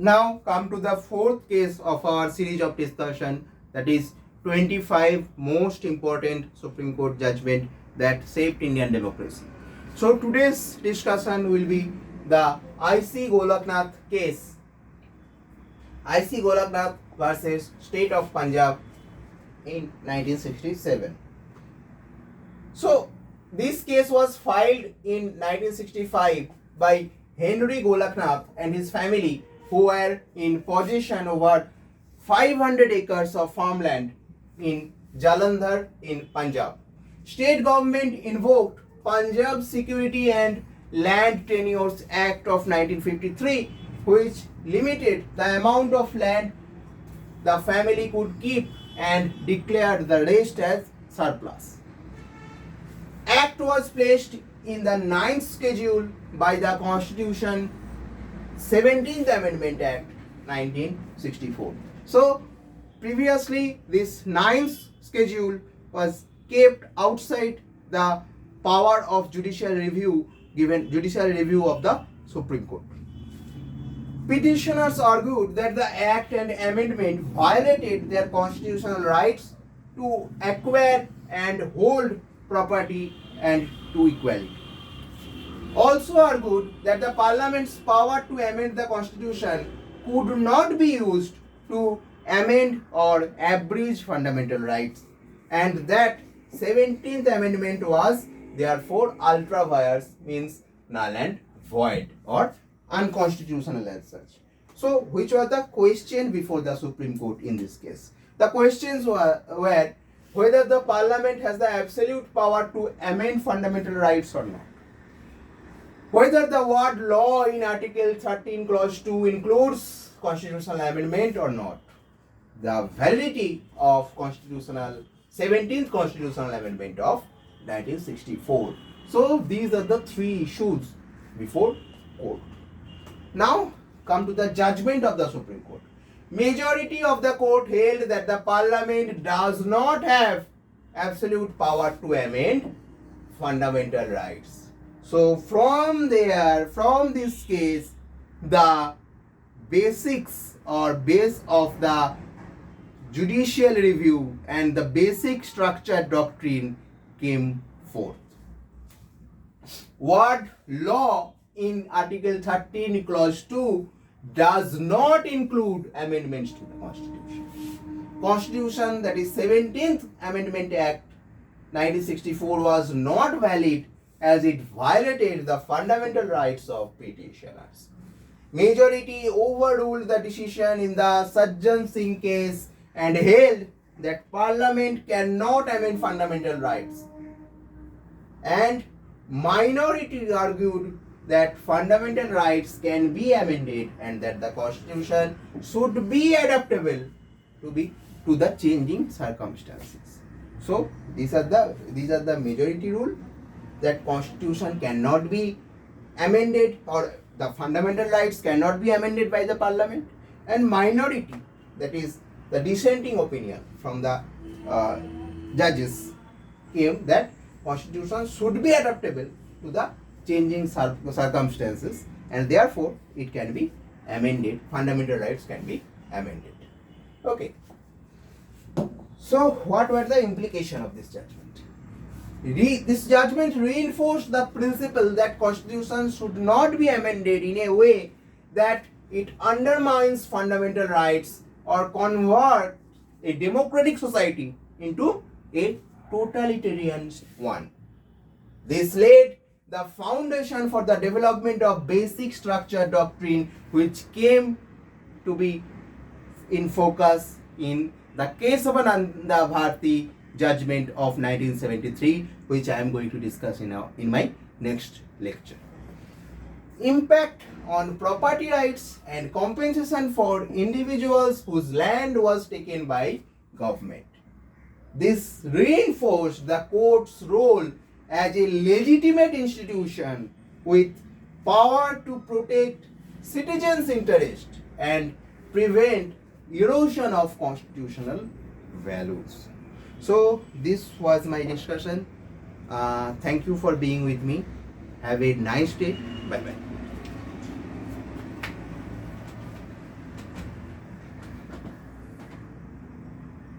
Now come to the fourth case of our series of discussion, that is 25 most important Supreme Court judgment that shaped Indian democracy. So today's discussion will be the IC Golaknath case. IC Golaknath versus State of Punjab in 1967. So this case was filed in 1965 by Henry Golaknath and his family, who were in possession over 500 acres of farmland in Jalandhar in Punjab. State government invoked Punjab Security and Land Tenures Act of 1953, which limited the amount of land the family could keep and declared the rest as surplus. Act was placed in the 9th schedule by the Constitution 17th Amendment Act 1964. So previously this 9th schedule was kept outside the power of judicial review of the Supreme Court. Petitioners argued that the Act and amendment violated their constitutional rights to acquire and hold property and to equality. Also argued that the Parliament's power to amend the Constitution could not be used to amend or abridge fundamental rights, and that 17th Amendment was therefore ultra vires, means null and void or unconstitutional as such. So which was the question before the Supreme Court in this case? The questions were whether the Parliament has the absolute power to amend fundamental rights or not, whether the word law in Article 13 Clause 2 includes constitutional amendment or not, the validity of 17th Constitutional Amendment of 1964. So these are the three issues before court. Now come to the judgment of the Supreme Court. Majority of the court held that the Parliament does not have absolute power to amend fundamental rights. So from this case, the basics or base of the judicial review and the basic structure doctrine came forth. Word law in Article 13 Clause 2 does not include amendments to the Constitution. Constitution, that is 17th Amendment Act 1964, was not valid as it violated the fundamental rights of petitioners. Majority overruled the decision in the Sajjan Singh case and held that Parliament cannot amend fundamental rights, and minority argued that fundamental rights can be amended and that the Constitution should be adaptable to the changing circumstances. So these are the majority rule, that Constitution cannot be amended or the fundamental rights cannot be amended by the Parliament, and minority, that is the dissenting opinion from the judges, came that Constitution should be adaptable to the changing circumstances and therefore it can be amended, fundamental rights can be amended. Okay. So what were the implications of this judgment? This judgment reinforced the principle that Constitution should not be amended in a way that it undermines fundamental rights or convert a democratic society into a totalitarian one. This laid the foundation for the development of basic structure doctrine, which came to be in focus in the Kesavananda Bharati judgment of 1973, which I am going to discuss in my next lecture. Impact on property rights and compensation for individuals whose land was taken by government. This reinforced the court's role as a legitimate institution with power to protect citizens' interest and prevent erosion of constitutional values. So this was my discussion. Thank you for being with me. Have a nice day. Bye bye.